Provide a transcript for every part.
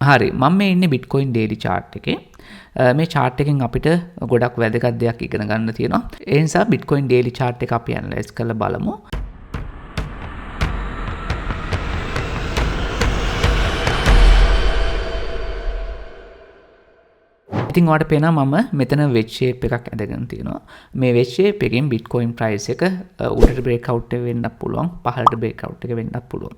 හරි මම මේ ඉන්නේ Bitcoin daily chart එකේ. මේ chart එකෙන් අපිට ගොඩක් වැදගත් දෙයක් ඉගෙන ගන්න තියෙනවා. ඒ නිසා Bitcoin daily chart එක අපි analyze කරලා බලමු. ඉතින් ඔයාලට පේනවා මම මෙතන wedge shape එකක් ඇඳගෙන තියෙනවා. මේ wedge shape එකෙන් Bitcoin price එක උඩට break out එක වෙන්නත් පුළුවන්, පහළට break out එක වෙන්නත් පුළුවන්.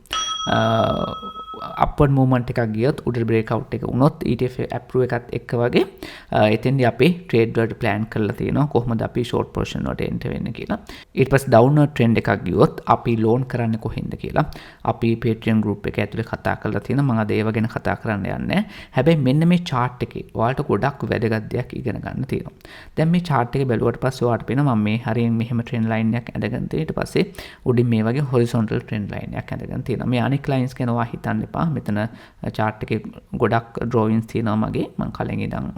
upward movement එකක් ගියොත් උඩට break out එක වුණොත් ETF approve එකත් එක්ක වගේ එතෙන්දී අපි trade වලට plan කරලා තියෙනවා කොහොමද අපි short position වලට enter වෙන්නේ කියලා. ඊට පස්සේ downward trend එකක් ගියොත් අපි loan කරන්නේ කොහෙන්ද කියලා අපි Patreon group එක ඇතුලේ කතා කරලා තියෙනවා. මම අද ඒව ගැන කතා කරන්න යන්නේ. හැබැයි මෙන්න මේ chart එකේ ඔයාලට ගොඩක් වැදගත් දෙයක් ඉගෙන ගන්න තියෙනවා. දැන් මේ chart එක බැලුවට පස්සේ ඔයාලට පේනවා මම මේ හරියෙන් මෙහෙම trend line එකක් ඇඳගෙන තියෙනවා. ඊට පස්සේ උඩින් මේ වගේ horizontal trend line එකක් ඇඳගෙන තියෙනවා. මේ අනික් lines ගැන ඔයා හිතන්න එපා. මෙතන chart එකේ ගොඩක් drawings තියෙනවා මගේ. මම කලින් ඉඳන්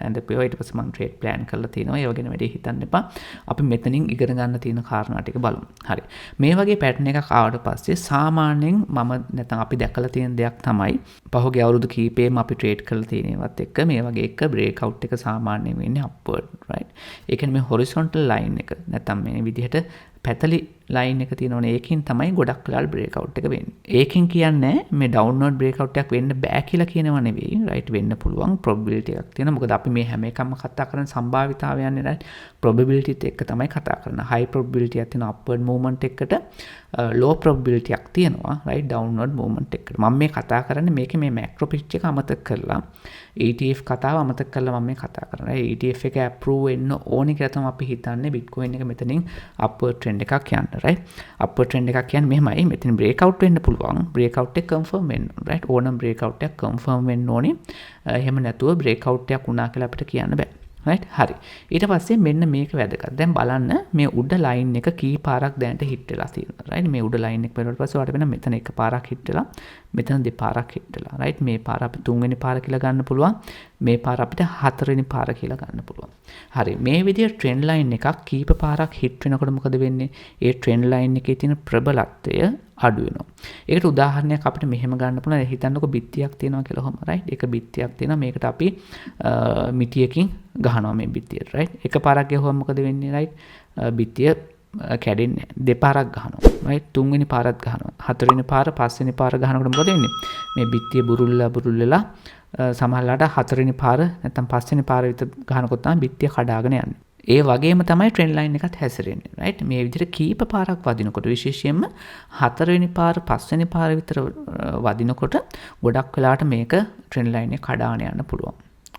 ඇඳපුවා. ඊට පස්සේ මම trade plan කරලා තියෙනවා. ඒව ගැන වැඩි හිතන්න එපා. අපි මෙතනින් ඉගෙන ගන්න තියෙන කාරණා ටික බලමු. හරි. මේ වගේ pattern එකක් ආවට පස්සේ සාමාන්‍යයෙන් මම නැත්නම් අපි දැකලා තියෙන දෙයක් තමයි පහුගිය අවුරුදු කීපෙම අපි trade කරලා තියෙනවත් එක්ක මේ වගේ එක breakout එක සාමාන්‍යයෙන් වෙන්නේ upward, right? ඒ කියන්නේ මේ horizontal line එක නැත්නම් මේ විදිහට පැතලි line එක තියෙනවනේ ඒකෙන් තමයි ගොඩක් වෙලාවට breakout එක වෙන්නේ. ඒකෙන් කියන්නේ මේ downward breakout එකක් වෙන්න බෑ කියලා කියනව නෙවෙයි, right? වෙන්න පුළුවන් probability එකක් තියෙනවා. මොකද අපි මේ හැම එකක්ම කතා කරන සම්භාවිතාවයන්නේ, right? probability එක තමයි කතා කරන්නේ. high probability එකක් තියෙන upward movement එකකට low probability එකක් තියෙනවා, right? downward movement එකකට. මම මේ කතා කරන්නේ මේකේ මේ macro picture එක අමතක කරලා ETF කතාව අමතක කරලා මම මේ කතා කරන්නේ. ETF එක approve වෙන්න ඕනේ කියලා තමයි අපි හිතන්නේ Bitcoin එක මෙතනින් upward trend එකක් යන්න, right? upward trend එකක් කියන්නේ මෙහෙමයි. මෙතන breakout වෙන්න පුළුවන්. breakout එක confirm වෙන්න, right? ඕනම breakout එකක් confirm වෙන්න ඕනේ. එහෙම නැතුව breakout එකක් වුණා කියලා අපිට කියන්න බෑ. right? හරි. ඊට පස්සේ මෙන්න මේක වැදගත්. දැන් බලන්න මේ උඩ line එක කී පාරක් දැනට hit වෙලා තියෙනවා. right? මේ උඩ line එක බලුවට පස්සේ ඔයාලට වෙන මෙතන එක පාරක් hit වෙලා, මෙතන දෙපාරක් hit වෙලා. right? මේ පාර අපි තුන්වෙනි පාර කියලා ගන්න පුළුවන්. මේ පාර අපිට හතරවෙනි පාර කියලා ගන්න පුළුවන්. හරි. මේ විදිහට trend line එකක් කීප පාරක් hit වෙනකොට මොකද වෙන්නේ? ඒ trend line එකේ තියෙන ප්‍රබලත්වය අඩු වෙනවා. ඒකට උදාහරණයක් අපිට මෙහෙම ගන්න පුළුවන්. හිතන්නකො බිත්තියක් තියෙනවා කියලා ඔහම, right? එක බිත්තියක් තියෙනවා. මේකට අපි මිටියකින් ගහනවා මේ බිත්තියට, right? එක පාරක් ගහුවම මොකද වෙන්නේ, right? බිත්තිය කැඩෙන්නේ දෙපාරක් ගහනවා, right? තුන්වෙනි පාරත් ගහනවා. හතරවෙනි පාර, පස්වෙනි පාර ගහනකොට මොකද වෙන්නේ? මේ බිත්තිය බුරුල්ලා සමහරලාට හතරවෙනි පාර නැත්නම් පස්වෙනි පාර විතර ගහනකොට තමයි බිත්තිය කඩාගෙන යන්නේ. ඒ වගේම තමයි trend line එකත් හැසිරෙන්නේ, right? මේ විදිහට කීප පාරක් වදිනකොට විශේෂයෙන්ම හතරවෙනි පාර පස්වෙනි පාර විතර වදිනකොට ගොඩක් වෙලාවට මේක trend line එක කඩාගෙන යන්න පුළුවන්,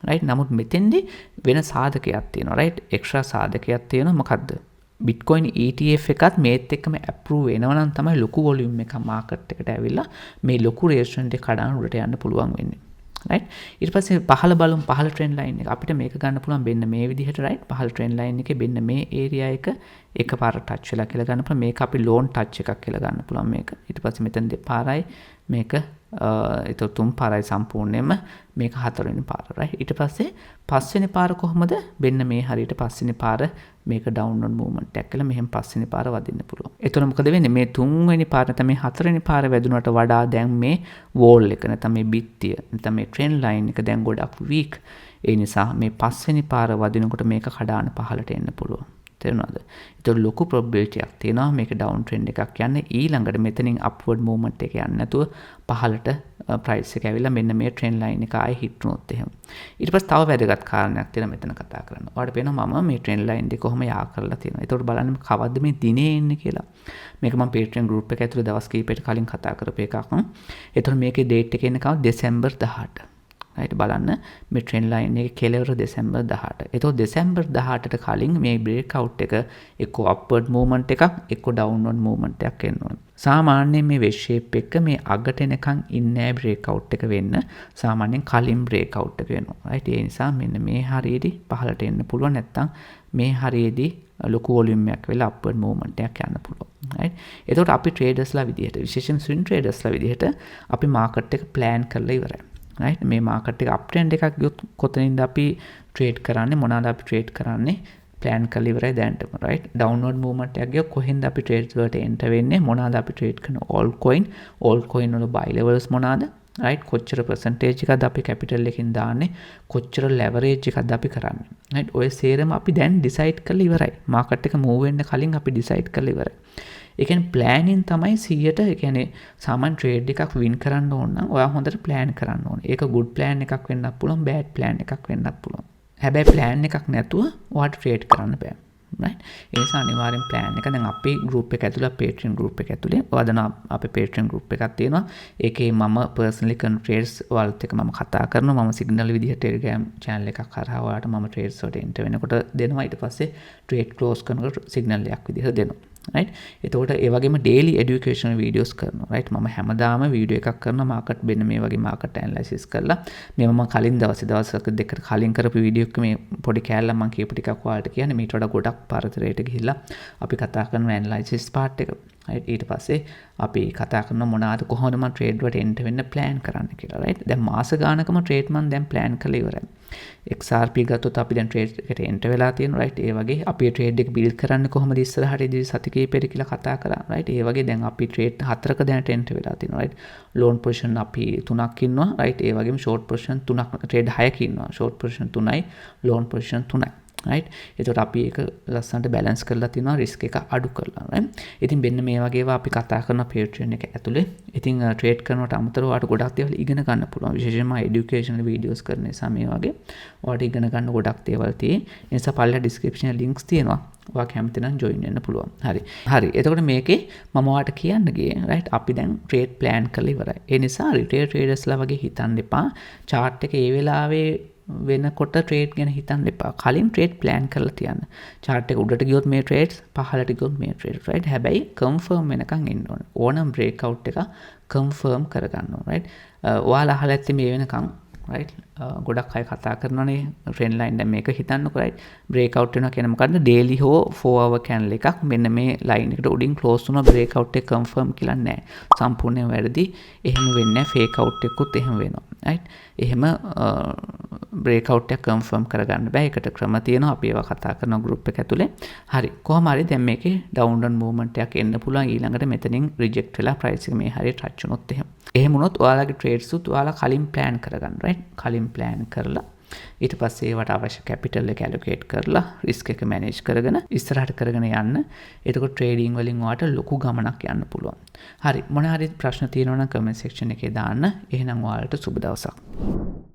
right? නමුත් මෙතෙන්දී වෙන සාධකයක් තියෙනවා, right? extra සාධකයක් තියෙනවා. මොකද්ද? Bitcoin ETF එකත් මේත් එක්කම approve වෙනවා නම් තමයි ලොකු volume එකක් market එකට ඇවිල්ලා මේ ලොකු resistance එක කඩාන උඩට යන්න පුළුවන් වෙන්නේ. right? ඊට පස්සේ පහළ බලමු පහළ trend line එක. අපිට මේක ගන්න පුළුවන් මෙන්න මේ විදිහට, right? පහළ trend line එකේ මෙන්න මේ area එක එකපාර touch වෙලා කියලා ගන්න පුළුවන්. මේක අපි loan touch එකක් කියලා ගන්න පුළුවන් මේක. ඊට පස්සේ මෙතන දෙපාරයි මේක ඒතර තුන් පාරයි සම්පූර්ණයෙන්ම මේක හතරවෙනි පාර, right? ඊට පස්සේ පස්වෙනි පාර කොහමද? මෙන්න මේ හරියට පස්වෙනි පාර මේක downward movement එකක් කියලා මෙහෙම පස්වෙනි පාර වදින්න පුළුවන්. එතකොට මොකද වෙන්නේ? මේ තුන්වෙනි පාර නැත්නම් මේ හතරවෙනි පාර වැදුනට වඩා දැන් මේ wall එක නැත්නම් මේ බිත්තිය නැත්නම් මේ trend line එක දැන් ගොඩක් weak. ඒ නිසා මේ පස්වෙනි පාර වදිනකොට මේක කඩාන පහළට එන්න පුළුවන්. තේරුණාද? ඒතකොට ලොකු probability එකක් තියෙනවා මේක down trend එකක් යන්නේ. ඊළඟට මෙතනින් upward movement එක යන්නේ නැතුව පහළට price එක ඇවිල්ලා මෙන්න මේ trend line එක ආයේ hit වුණොත් එහෙම. ඊට පස්සේ තව වැදගත් කාරණයක් තියෙනවා මෙතන කතා කරන්න. ඔයාලට පේනවා මම මේ trend line එක කොහොම යා කරලා තියෙනවා. ඒතකොට බලන්න කවද්ද මේ දිනේ එන්නේ කියලා. මේක මම Patreon group එක ඇතුලේ දවස් කිහිපයකට කලින් කතා කරපු එකක්. ඒතකොට මේකේ date එක එන්නේ කවද? දෙසැම්බර් 18. right? බලන්න මේ trend line එකේ කෙලවර දෙසැම්බර් 18. එතකොට දෙසැම්බර් 18ට කලින් මේ breakout එක එක්ක upward movement එකක් එක්ක downward movement එකක් එන්න ඕනේ. සාමාන්‍යයෙන් මේ wedge shape එක මේ අගට එනකන් ඉන්නේ breakout එක වෙන්න. සාමාන්‍යයෙන් කලින් breakout එක වෙනවා, right? ඒ නිසා මෙන්න මේ හරියේදී පහළට එන්න පුළුවන්. නැත්තම් මේ හරියේදී ලොකු volume එකක් වෙලා upward movement එකක් යන්න පුළුවන්, right? එතකොට අපි traders ලා විදිහට විශේෂයෙන් swing traders ලා විදිහට අපි market එක plan කරලා ඉවරයි. right? මේ market එක uptrend එකක් ගියොත් කොතනින්ද අපි trade කරන්නේ, මොනවාද අපි trade කරන්නේ plan කරලා ඉවරයි දැනටම, right? downward movement එකක් ගියොත් කොහෙන්ද අපි trades වලට enter වෙන්නේ, මොනවාද අපි trade කරන altcoin වල buy levels මොනවාද, right කොච්චර percentage එකක්ද අපි capital එකකින් දාන්නේ කොච්චර leverage එකක්ද අපි කරන්නේ right ඔය සේරම අපි දැන් decide කරලා ඉවරයි market එක move වෙන්න කලින් අපි decide කරලා ඉවරයි ඒ කියන්නේ planning තමයි 100ට ඒ කියන්නේ සාමාන්‍ය trade එකක් win කරන්න ඕන නම් ඔයා හොඳට plan කරන්න ඕනේ ඒක good plan එකක් වෙන්නත් පුළුවන් bad plan එකක් වෙන්නත් පුළුවන් හැබැයි plan එකක් නැතුව ඔයාට trade කරන්න බෑ right ඒ නිසා අනිවාර්යෙන් plan එක දැන් අපේ group එක ඇතුළේ Patreon group එක ඇතුළේ ඔයාදන අපේ Patreon group එකක් තියෙනවා ඒකේ මම personally කරන trades වලත් එක මම කතා කරනවා මම signal විදිහට Telegram channel එකක් කරා ඔයාලට මම trades වලට enter වෙනකොට දෙනවා ඊට පස්සේ trade close කරනකොට signal එකක් විදිහට දෙනවා right එතකොට ඒ වගේම daily educational videos කරනවා right මම හැමදාම වීඩියෝ එකක් කරනවා market මෙන්න මේ වගේ market analysis කරලා මේව මම කලින් දවසක දෙකකට කලින් කරපු වීඩියෝ එක මේ පොඩි කෑල්ලක් මම කියපු ටිකක් ඔයාලට කියන්නේ මීට වඩා ගොඩක් පරතරයට ගිහිල්ලා අපි කතා කරන analysis part එක right ඊට පස්සේ අපි කතා කරන මොනවාද කොහොමද මම trade වලට enter වෙන්න plan කරන්න කියලා right දැන් මාස ගානකම trade මම දැන් plan කරලා ඉවරයි XRP ගත්තොත් අපි දැන් trade එකට enter වෙලා තියෙනවා right ඒ වගේ අපි trade එක build කරන්නේ කොහොමද ඉස්සරහට ඉදිරි සති කිහිපෙට කියලා කතා කරා right ඒ වගේ දැන් අපි trade 4ක දැනට enter වෙලා තියෙනවා right long position අපි 3ක් ඉන්නවා right ඒ වගේම short position 3ක් trade 6ක ඉන්නවා short position 3යි long position 3යි right එතකොට අපි ඒක ලස්සනට balance කරලා තිනවා risk එක අඩු කරලා right ඉතින් මෙන්න මේ වගේ ඒවා අපි කතා කරන Patreon එක ඇතුලේ ඉතින් trade කරනවට අමතරව ඔයාලට ගොඩක් දේවල් ඉගෙන ගන්න පුළුවන් විශේෂයෙන්ම educational videos කරන නිසා මේ වගේ ඔයාලට ඉගෙන ගන්න ගොඩක් දේවල් තියෙයි ඒ නිසා පල්ලා description links තියෙනවා ඔයා කැමති නම් join වෙන්න පුළුවන් හරි එතකොට මේකේ මම ඔයාලට කියන්න ගියේ right අපි දැන් trade plan කරලා ඉවරයි ඒ නිසා retail tradersලා වගේ හිතන්න එපා chart එක ඒ වෙලාවේ වෙනකොට trade ගැන හිතන්න එපා. කලින් trade plan කරලා තියන්න. chart එක උඩට ගියොත් මේ trades පහළට ගියොත් මේ trades right. හැබැයි confirm වෙනකන් ඉන්න ඕනේ. ඕනම් breakout එක confirm කරගන්න ඕනේ right. ඔයාලා අහලා ඇත්තේ මේ වෙනකන් right. ගොඩක් අය කතා කරනවානේ trend line දැන් මේක හිතන්නකෝ right. breakout වෙනවා කියන මොකද්ද daily හෝ 4 hour candle එකක් මෙන්න මේ line එකට උඩින් close වුණා breakout එක confirm කියලා නෑ. සම්පූර්ණයෙන් වැරදි. එහෙම වෙන්නේ නැහැ. fake out එකකුත් එහෙම වෙනවා right. එහෙම breakout එක confirm කරගන්න බෑ. ඒකට ක්‍රම තියෙනවා. අපි ඒවා කතා කරන group එක ඇතුලේ. හරි. කොහොම හරි දැන් මේකේ downward movement එකක් එන්න පුළුවන්. ඊළඟට මෙතනින් reject වෙලා price එක මේ හරියට touch වුණොත් එහෙම. එහෙම වුණොත් ඔයාලගේ trades උත් ඔයාලා කලින් plan කරගන්න right. කලින් plan කරලා ඊට පස්සේ ඒවට අවශ්‍ය capital එක allocate කරලා risk එක manage කරගෙන ඉස්සරහට කරගෙන යන්න. එතකොට trading වලින් ඔයාලට ලොකු ගමනක් යන්න පුළුවන්. හරි. මොන හරි ප්‍රශ්න තියෙනවා නම් comment section එකේ දාන්න. එහෙනම් ඔයාලට සුබ දවසක්.